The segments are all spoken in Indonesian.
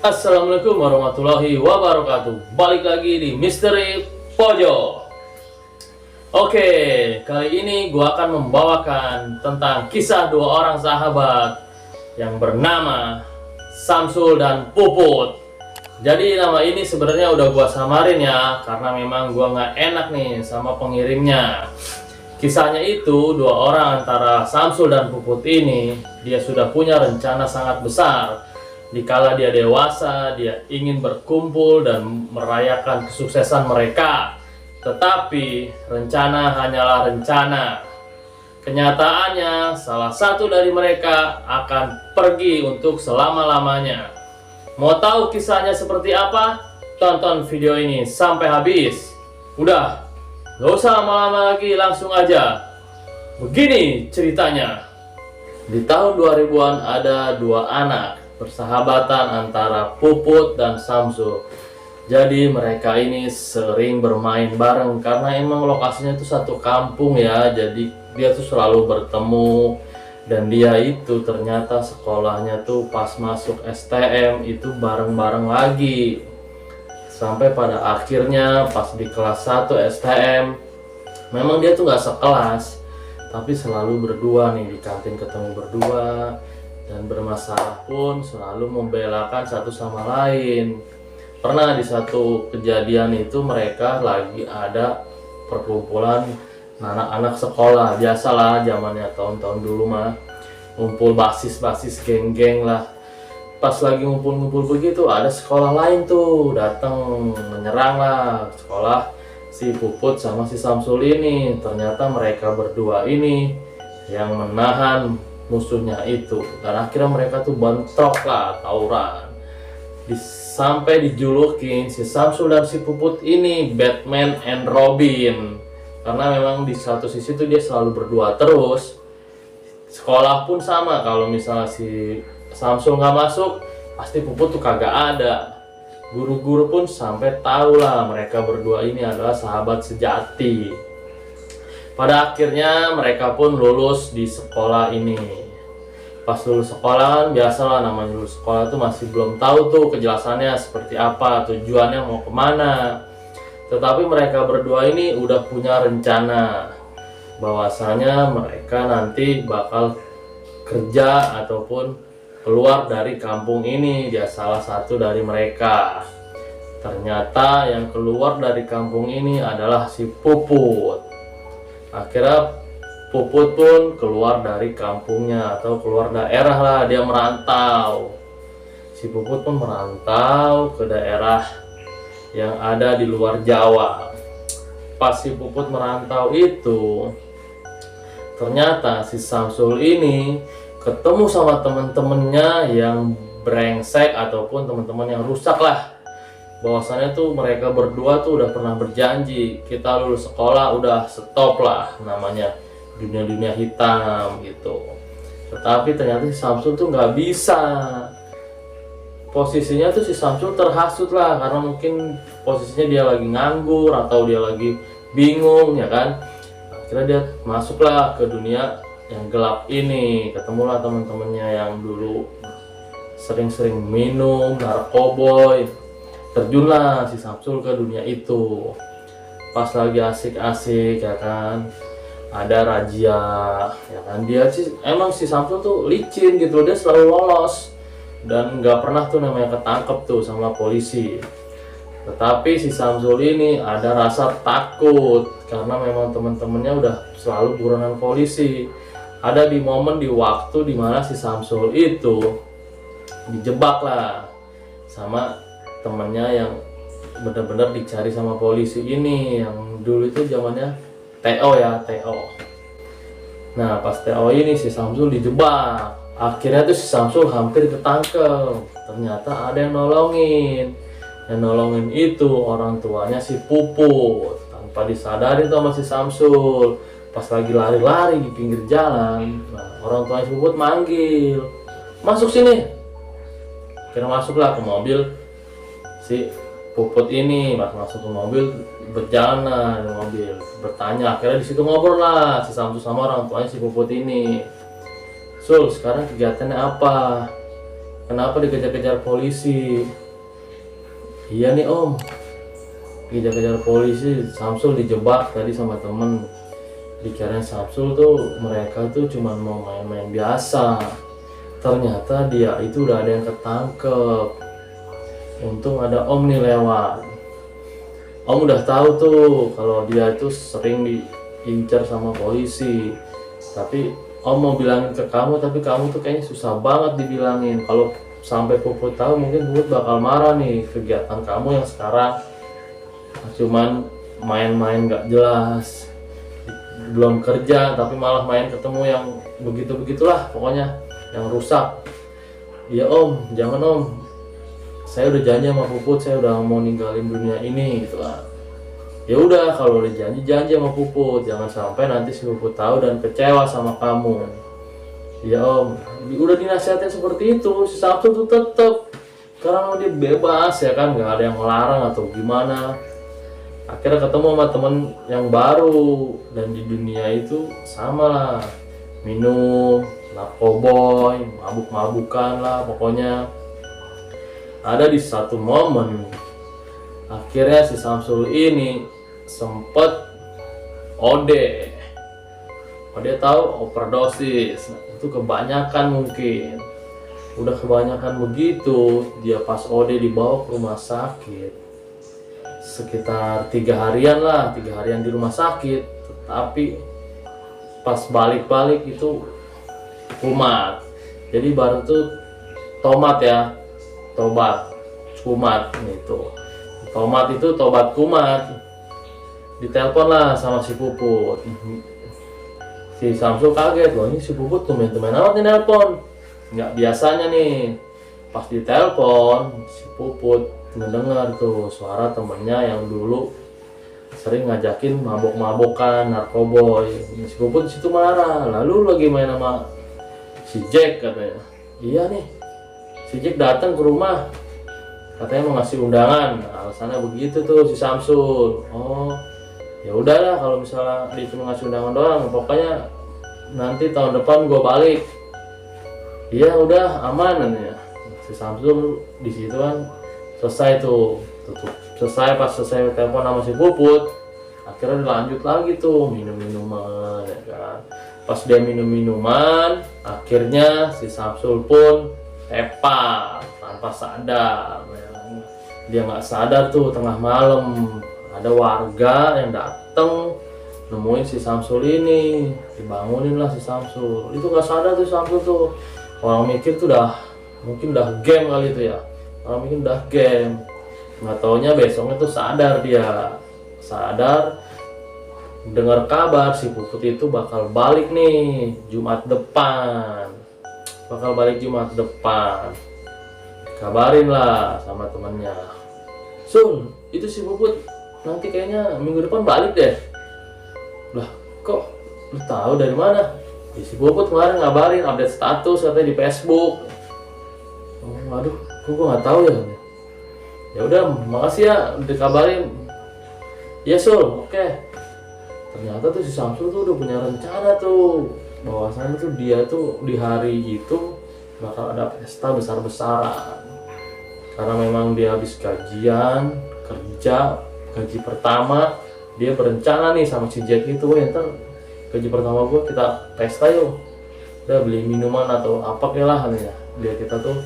Assalamualaikum warahmatullahi wabarakatuh. Balik lagi di Misteri Pojok. Oke, kali ini gua akan membawakan tentang kisah dua orang sahabat yang bernama Samsul dan Puput. Jadi nama ini sebenarnya udah gua samarin ya, karena memang gua nggak enak nih sama pengirimnya. Kisahnya itu dua orang antara Samsul dan Puput ini, dia sudah punya rencana sangat besar. Dikala dia dewasa, dia ingin berkumpul dan merayakan kesuksesan mereka. Tetapi rencana hanyalah rencana. Kenyataannya salah satu dari mereka akan pergi untuk selama-lamanya. Mau tahu kisahnya seperti apa? Tonton video ini sampai habis. Udah, gak usah lama-lama lagi, langsung aja. Begini ceritanya. Di tahun 2000-an ada dua anak persahabatan antara Puput dan Samsul. Jadi mereka ini sering bermain bareng karena emang lokasinya itu satu kampung ya. Jadi dia tuh selalu bertemu. Dan dia itu ternyata sekolahnya tuh pas masuk STM itu bareng-bareng lagi. Sampai pada akhirnya pas di kelas 1 STM, memang dia tuh gak sekelas, tapi selalu berdua nih, di kantin ketemu berdua. Dan bermasalah pun selalu membelakan satu sama lain. Pernah di satu kejadian itu mereka lagi ada perkumpulan anak-anak sekolah. Biasalah zamannya tahun-tahun dulu mah, ngumpul basis-basis geng-geng lah. Pas lagi ngumpul-ngumpul begitu, ada sekolah lain tuh datang menyerang lah sekolah si Puput sama si Samsul ini. Ternyata mereka berdua ini yang menahan musuhnya itu, dan akhirnya mereka tuh bentrok lah, tawuran. Sampai dijulukin si Samsul dan si Puput ini Batman and Robin, karena memang di satu sisi tuh dia selalu berdua terus. Sekolah pun sama, kalau misalnya si Samsul nggak masuk, pasti Puput tuh kagak ada. Guru-guru pun sampai tahu lah mereka berdua ini adalah sahabat sejati. Pada akhirnya mereka pun lulus di sekolah ini. Pas lulus sekolah kan biasalah, namanya lulus sekolah tuh masih belum tahu tuh kejelasannya seperti apa, tujuannya mau kemana. Tetapi mereka berdua ini udah punya rencana bahwasanya mereka nanti bakal kerja ataupun keluar dari kampung ini. Dia salah satu dari mereka. Ternyata yang keluar dari kampung ini adalah si Puput. Akhirnya Puput pun keluar dari kampungnya atau keluar daerah lah, dia merantau. Si Puput pun merantau ke daerah yang ada di luar Jawa. Pas si Puput merantau itu, ternyata si Samsul ini ketemu sama temen-temennya yang brengsek ataupun teman-teman yang rusak lah. Bahwasannya tuh mereka berdua tuh udah pernah berjanji, kita lulus sekolah udah stop lah, namanya dunia-dunia hitam gitu. Tetapi ternyata si Samsul tuh nggak bisa. Posisinya tuh si Samsul terhasut lah, karena mungkin posisinya dia lagi nganggur atau dia lagi bingung ya kan. Akhirnya dia masuklah ke dunia yang gelap ini, ketemulah teman-temannya yang dulu sering-sering minum narkoboy. Terjunlah si Samsul ke dunia itu. Pas lagi asik-asik ya kan, ada razia ya kan, dia sih emang si Samsul tuh licin gitu, dia selalu lolos dan nggak pernah tuh namanya ketangkep tuh sama polisi. Tetapi si Samsul ini ada rasa takut karena memang teman-temannya udah selalu buronan polisi. Ada di momen, di waktu dimana si Samsul itu dijebak lah sama temennya yang benar-benar dicari sama polisi ini, yang dulu itu zamannya TO ya, TO. Nah pas TO ini si Samsul dijebak. Akhirnya tuh si Samsul hampir ketangkep. Ternyata ada yang nolongin. Yang nolongin itu orang tuanya si Puput. Tanpa disadari tuh sama si Samsul, pas lagi lari-lari di pinggir jalan, nah, orang tuanya si Puput manggil, masuk sini. Akhirnya masuklah ke mobil si Puput ini. Pas masuk ke mobil, berjalan di mobil, bertanya. Akhirnya di situ ngobrol lah si Samsul sama orang tuanya si Puput ini. Sul, sekarang kegiatannya apa? kenapa dikejar-kejar polisi? Iya nih om, dikejar-kejar polisi. Samsul dijebak tadi sama temen. Dikirain Samsul tuh mereka tuh cuma mau main-main biasa. Ternyata dia itu udah ada yang ketangkep. Untung ada om nih lewat. Om udah tahu tuh kalau dia itu sering diincar sama polisi. Tapi om mau bilangin ke kamu, tapi kamu tuh kayaknya susah banget dibilangin. Kalau sampai Puput tahu mungkin Puput bakal marah nih kegiatan kamu yang sekarang cuman main-main gak jelas, belum kerja tapi malah main ketemu yang begitu-begitulah pokoknya, yang rusak. Iya om, jangan om, saya udah janji sama Puput, saya udah mau ninggalin dunia ini gitu kan. Ya udah, kalau udah janji sama Puput, jangan sampai nanti si Puput tahu dan kecewa sama kamu. Ya om, udah dinasihatin seperti itu, si Samsul tuh tetep, karena dia bebas ya kan, nggak ada yang melarang atau gimana. Akhirnya ketemu sama temen yang baru, dan di dunia itu sama lah, minum, narkoboy, mabuk-mabukan lah pokoknya. Ada di satu momen, akhirnya si Samsul ini sempet OD. Dia tahu overdosis, itu kebanyakan mungkin. Udah kebanyakan begitu, dia pas OD dibawa ke rumah sakit. Sekitar 3 harian lah, 3 harian di rumah sakit. Tetapi pas balik-balik itu kumat. Jadi baru tuh tomat ya, tobat kumat gitu. Tomat itu tobat kumat. Ditelepon lah sama si Puput. Si Samsul kaget, loh ini si Puput tumben-tumben amat nih nelpon. Nggak biasanya nih. Pas ditelepon, si Puput mendengar tuh suara temennya yang dulu sering ngajakin mabok-mabokan, narkoboy. Si Puput situ marah, lalu lagi main sama si Jack katanya. Iya nih, si Jack datang ke rumah, katanya mau ngasih undangan. Alasannya begitu tuh si Samsul. Oh, ya udahlah kalau misalnya dia cuma ngasih undangan doang, pokoknya nanti tahun depan gue balik. Iya udah aman ya. Si Samsul di situ kan selesai tuh, tutup. Pas selesai telepon sama si Puput, akhirnya dilanjut lagi tuh minum minuman ya kan. Pas dia minum minuman, akhirnya si Samsul pun tepar tanpa sadar ya. Dia nggak sadar tuh tengah malam ada warga yang dateng nemuin si Samsul ini, dibangunin lah si Samsul. Itu nggak sadar tuh Samsul tuh, orang mikir tuh mungkin udah game kali itu ya, orang mikir udah game. Nggak taunya besoknya tuh sadar, dia sadar dengar kabar si Puput itu bakal balik nih Jumat depan, kabarin lah sama temennya, Sul itu si Puput nanti kayaknya minggu depan balik deh. Lah kok lu tahu dari mana? Ya, si Puput kemarin ngabarin update status katanya di Facebook. Oh, waduh, kok gue nggak tahu ya. Ya udah, makasih ya udah dikabarin. Ya Sul, oke. Ternyata tuh si Samsul tuh udah punya rencana tuh, bahwasannya tuh dia tuh di hari itu bakal ada pesta besar-besaran. Karena memang dia habis gajian kerja, gaji pertama, dia berencana nih sama si Jack itu, ntar gaji pertama gue kita pesta yuk, udah beli minuman atau apa kayak lah ya, biar kita tuh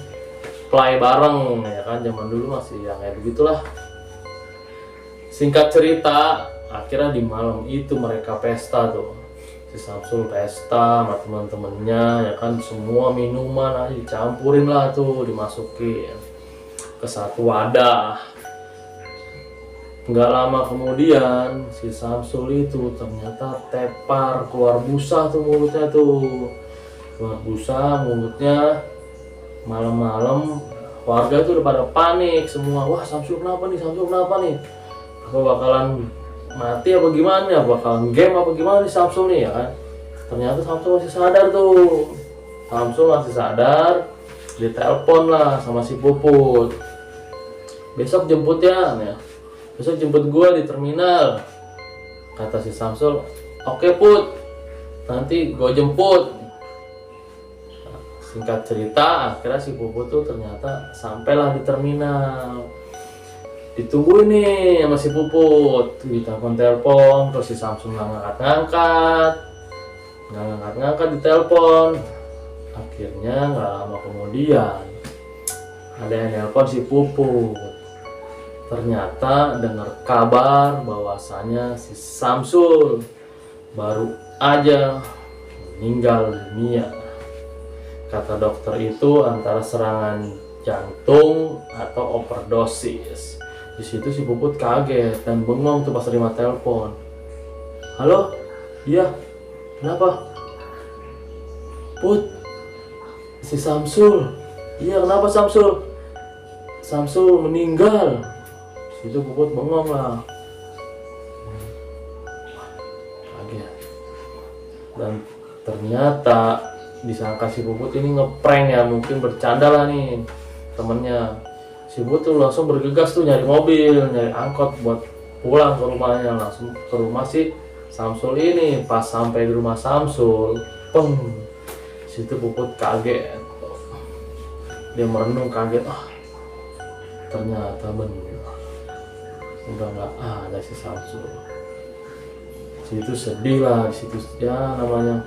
play bareng ya kan. Zaman dulu masih yang kayak begitulah. Singkat cerita, akhirnya di malam itu mereka pesta tuh, si Samsul pesta sama teman-temannya ya kan, semua minuman aja dicampurin lah tuh, dimasukin ke satu wadah. Nggak lama kemudian si Samsul itu ternyata tepar, keluar busa tuh mulutnya tuh, keluar busa mulutnya. Malam-malam warga tuh udah pada panik semua, wah Samsul kenapa nih, apa bakalan mati apa gimana ya, bakalan game apa gimana nih Samsul nih ya kan. Ternyata Samsul masih sadar tuh, ditelepon lah sama si Puput, besok jemput ya, besok jemput gua di terminal. Kata si Samsul, oke Put, nanti gua jemput. Singkat cerita, akhirnya si Puput tuh ternyata sampailah di terminal. Ditungguin nih sama si Puput, telepon, terus si Samsul nggak ngangkat di telepon. Akhirnya nggak lama kemudian ada yang nelpon si Puput. Ternyata dengar kabar bahwasanya si Samsul baru aja meninggal dunia. Kata dokter itu antara serangan jantung atau overdosis. Di situ si Puput kaget dan bengong tuh pas terima telepon. Halo, iya, kenapa? Put, si Samsul. Iya, kenapa Samsul? Samsul meninggal. Di situ Puput bengong lah. Kaget. Dan ternyata disangka si Puput ini ngeprank ya, mungkin bercanda lah nih temennya. Si Puput tuh langsung bergegas tuh nyari mobil, nyari angkot buat pulang ke rumahnya, langsung ke rumah si Samsul ini. Pas sampai di rumah Samsul, situ Puput kaget. Dia merenung kaget, ternyata benar udah nggak ada si Samsul. Situ sedih lah, situ ya namanya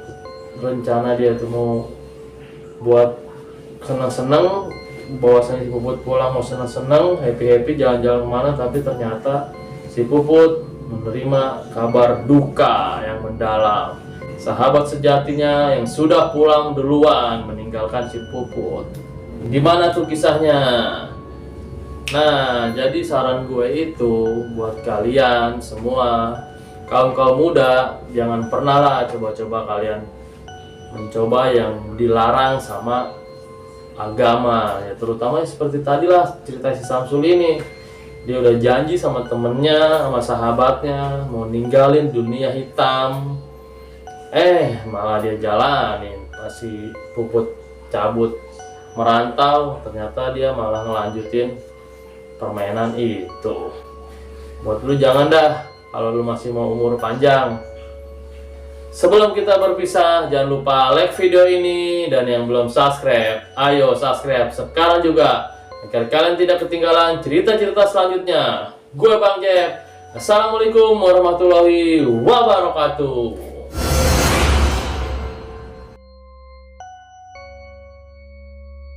rencana dia tuh mau buat senang-senang, bahwasanya si Puput pulang mau senang-senang, happy-happy jalan-jalan kemana, tapi ternyata si Puput menerima kabar duka yang mendalam. Sahabat sejatinya yang sudah pulang duluan meninggalkan si Puput. Gimana tuh kisahnya? Nah, jadi saran gue itu buat kalian semua, kaum muda, jangan pernah lah coba-coba kalian mencoba yang dilarang sama agama ya, terutama seperti tadi lah cerita si Samsul ini. Dia udah janji sama temennya, sama sahabatnya mau ninggalin dunia hitam, malah dia jalanin. Masih Puput cabut merantau, ternyata dia malah ngelanjutin permainan itu. Buat lu jangan dah, kalau lu masih mau umur panjang. Sebelum kita berpisah, jangan lupa like video ini, dan yang belum subscribe, ayo subscribe sekarang juga agar kalian tidak ketinggalan cerita-cerita selanjutnya. Gue Bang Jeb. Assalamualaikum warahmatullahi wabarakatuh.